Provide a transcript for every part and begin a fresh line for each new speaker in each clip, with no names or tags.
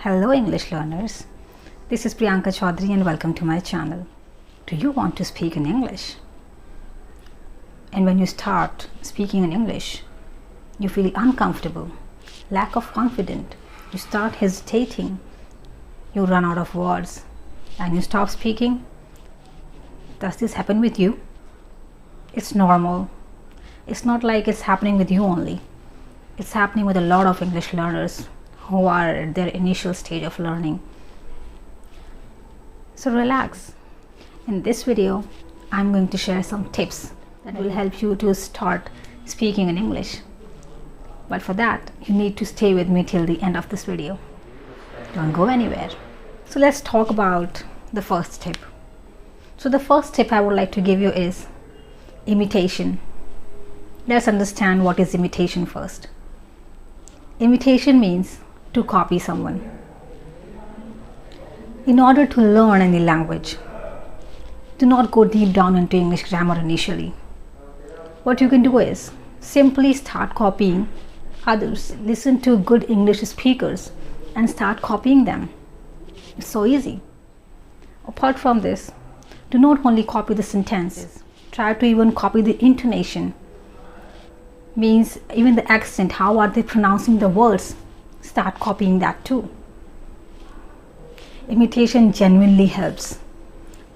Hello English learners, this is Priyanka Chaudhary and welcome to my channel. Do you want to speak in English? And when you start speaking in English, you feel uncomfortable, lack of confidence, you start hesitating, you run out of words and you stop speaking. Does this happen with you? It's normal. It's not like it's happening with you only. It's happening with a lot of English learners who are at their initial stage of learning. So relax. In this video, I'm going to share some tips that will help you to start speaking in English. But for that, you need to stay with me till the end of this video. Don't go anywhere. So let's talk about the first tip. So the first tip I would like to give you is imitation. Let's understand what is imitation first. Imitation means to copy someone. In order to learn any language, do not go deep down into English grammar initially. What you can do is simply start copying others. Listen to good English speakers and start copying them. It's so easy. Apart from this, do not only copy the sentences, try to even copy the intonation. Means even the accent, how are they pronouncing the words? Start copying that too. Imitation genuinely helps.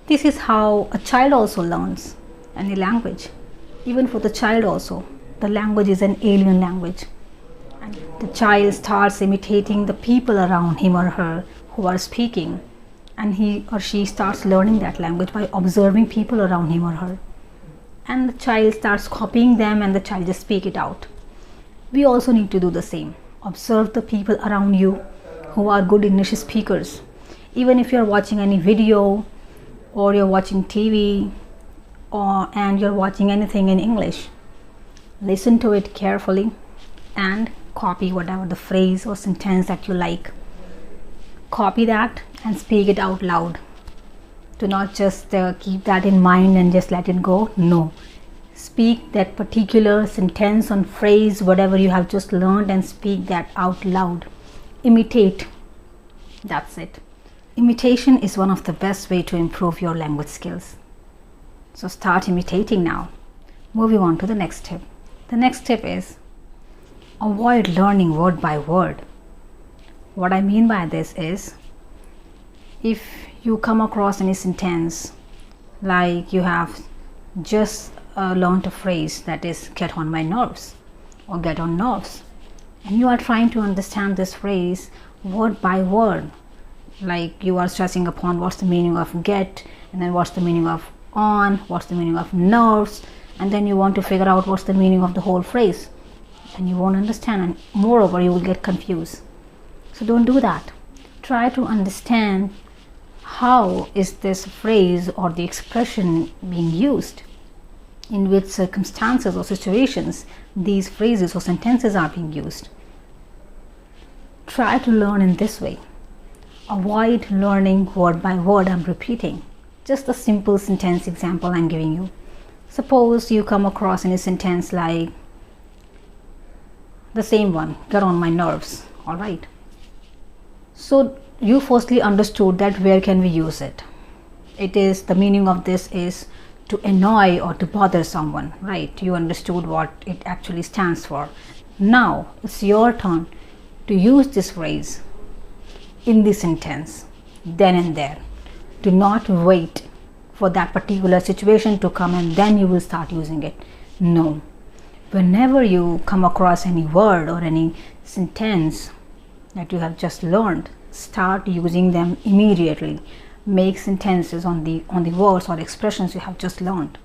This is how a child also learns any language. Even for the child also, the language is an alien language. And the child starts imitating the people around him or her who are speaking. And he or she starts learning that language by observing people around him or her. And the child starts copying them and the child just speak it out. We also need to do the same. Observe the people around you who are good English speakers. Even if you're watching any video or you're watching TV and you're watching anything in English, listen to it carefully and copy whatever the phrase or sentence that you like. Copy that and speak it out loud. Do not just keep that in mind and just let it go. No. Speak that particular sentence or phrase, whatever you have just learned, and speak that out loud. Imitate. That's it. Imitation is one of the best way to improve your language skills. So start imitating now. Moving on to the next tip. The next tip is avoid learning word by word. What I mean by this is, if you come across any sentence like you have just learned a phrase that is get on my nerves or get on nerves, and you are trying to understand this phrase word by word, like you are stressing upon what's the meaning of get, and then what's the meaning of on, what's the meaning of nerves, and then you want to figure out what's the meaning of the whole phrase, and you won't understand, and moreover you will get confused. So don't do that. Try to understand how is this phrase or the expression being used, in which circumstances or situations these phrases or sentences are being used. Try to learn in this way. Avoid learning word by word. I'm repeating. Just a simple sentence example I'm giving you. Suppose you come across any sentence like the same one, get on my nerves. All right. So you firstly understood that where can we use it. It is, the meaning of this is to annoy or to bother someone, right? You understood what it actually stands for. Now it's your turn to use this phrase in the sentence then and there. Do not wait for that particular situation to come and then you will start using it. No. Whenever you come across any word or any sentence that you have just learned, start using them immediately. Make sentences on the words or expressions you have just learned.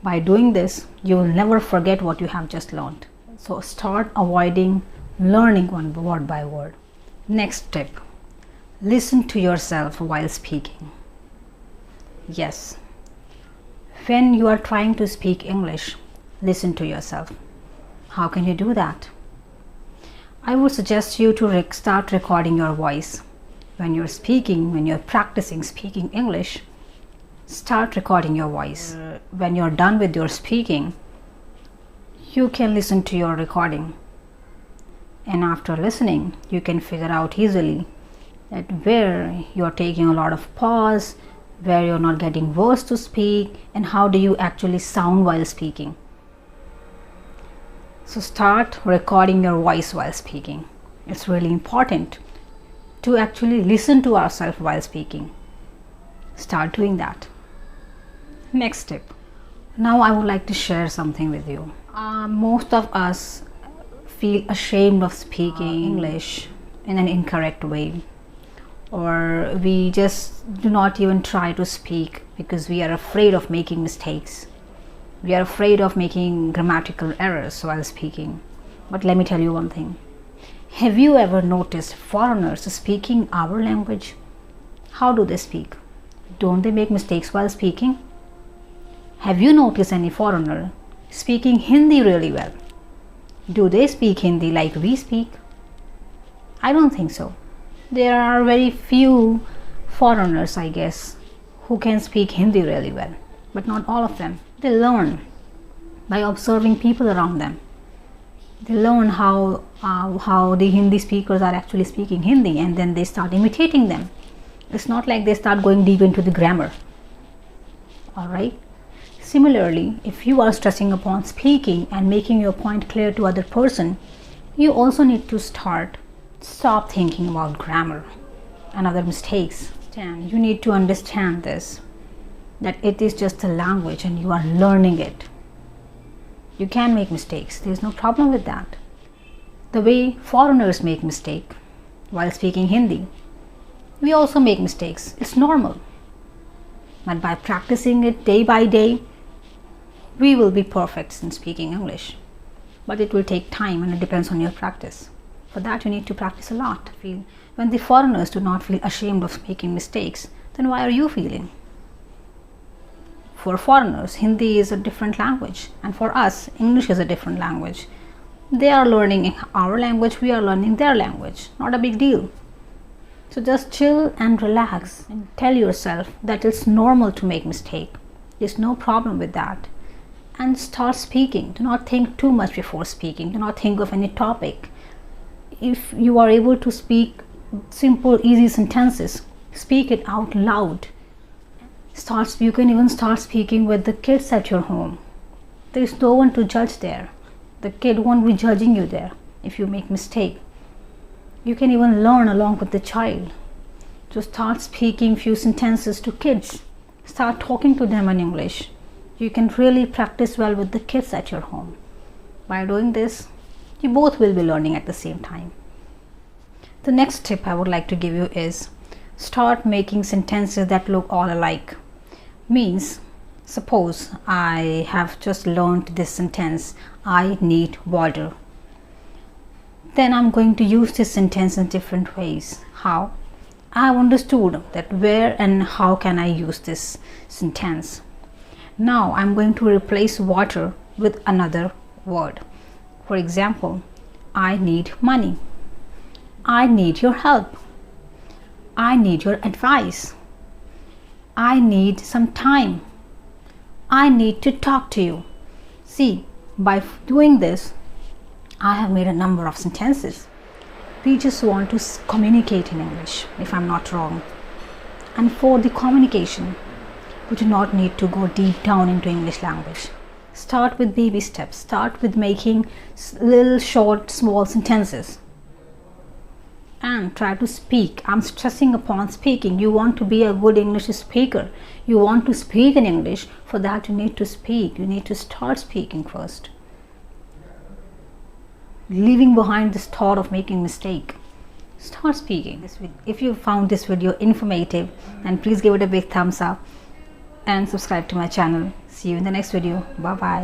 By doing this, you will never forget what you have just learned. So start avoiding learning one word by word. Next tip. Listen to yourself while speaking. Yes. When you are trying to speak English, listen to yourself. How can you do that? I would suggest you to start recording your voice. When you're speaking, when you're practicing speaking English, start recording your voice. When you're done with your speaking, you can listen to your recording. And after listening, you can figure out easily that where you're taking a lot of pause, where you're not getting words to speak, and how do you actually sound while speaking. So start recording your voice while speaking. It's really important to actually listen to ourselves while speaking. Start doing that. Next tip. Now I would like to share something with you. Most of us feel ashamed of speaking English in an incorrect way, or we just do not even try to speak because we are afraid of making mistakes. We are afraid of making grammatical errors while speaking. But let me tell you one thing. Have you ever noticed foreigners speaking our language? How do they speak? Don't they make mistakes while speaking? Have you noticed any foreigner speaking Hindi really well? Do they speak Hindi like we speak? I don't think so. There are very few foreigners, I guess, who can speak Hindi really well, but not all of them. They learn by observing people around them. They learn how the Hindi speakers are actually speaking Hindi, and then they start imitating them. It's not like they start going deep into the grammar. Alright? Similarly, if you are stressing upon speaking and making your point clear to other person, you also need to stop thinking about grammar and other mistakes. You need to understand this, that it is just a language and you are learning it. You can make mistakes. There is no problem with that. The way foreigners make mistake while speaking Hindi, we also make mistakes. It's normal. But by practicing it day by day, we will be perfect in speaking English. But it will take time, and it depends on your practice. For that, you need to practice a lot. When the foreigners do not feel ashamed of making mistakes, then why are you feeling? For foreigners, Hindi is a different language, and for us, English is a different language. They are learning our language, we are learning their language. Not a big deal. So just chill and relax and tell yourself that it's normal to make mistake. There's no problem with that. And start speaking. Do not think too much before speaking. Do not think of any topic. If you are able to speak simple, easy sentences, speak it out loud. You can even start speaking with the kids at your home. There is no one to judge there. The kid won't be judging you there if you make mistake. You can even learn along with the child. So start speaking few sentences to kids. Start talking to them in English. You can really practice well with the kids at your home. By doing this, you both will be learning at the same time. The next tip I would like to give you is start making sentences that look all alike. Means, suppose I have just learned this sentence, I need water. Then I'm going to use this sentence in different ways. How? I have understood that where and how can I use this sentence. Now I'm going to replace water with another word. For example, I need money. I need your help. I need your advice. I need some time. I need to talk to you. See, by doing this, I have made a number of sentences. We just want to communicate in English, if I'm not wrong. And for the communication, we do not need to go deep down into English language. Start with baby steps. Start with making little short, small sentences. And try to speak. I'm stressing upon speaking. You want to be a good English speaker. You want to speak in English. For that, you need to speak. You need to start speaking first. Leaving behind this thought of making mistake. Start speaking. If you found this video informative, then please give it a big thumbs up and subscribe to my channel. See you in the next video. Bye bye.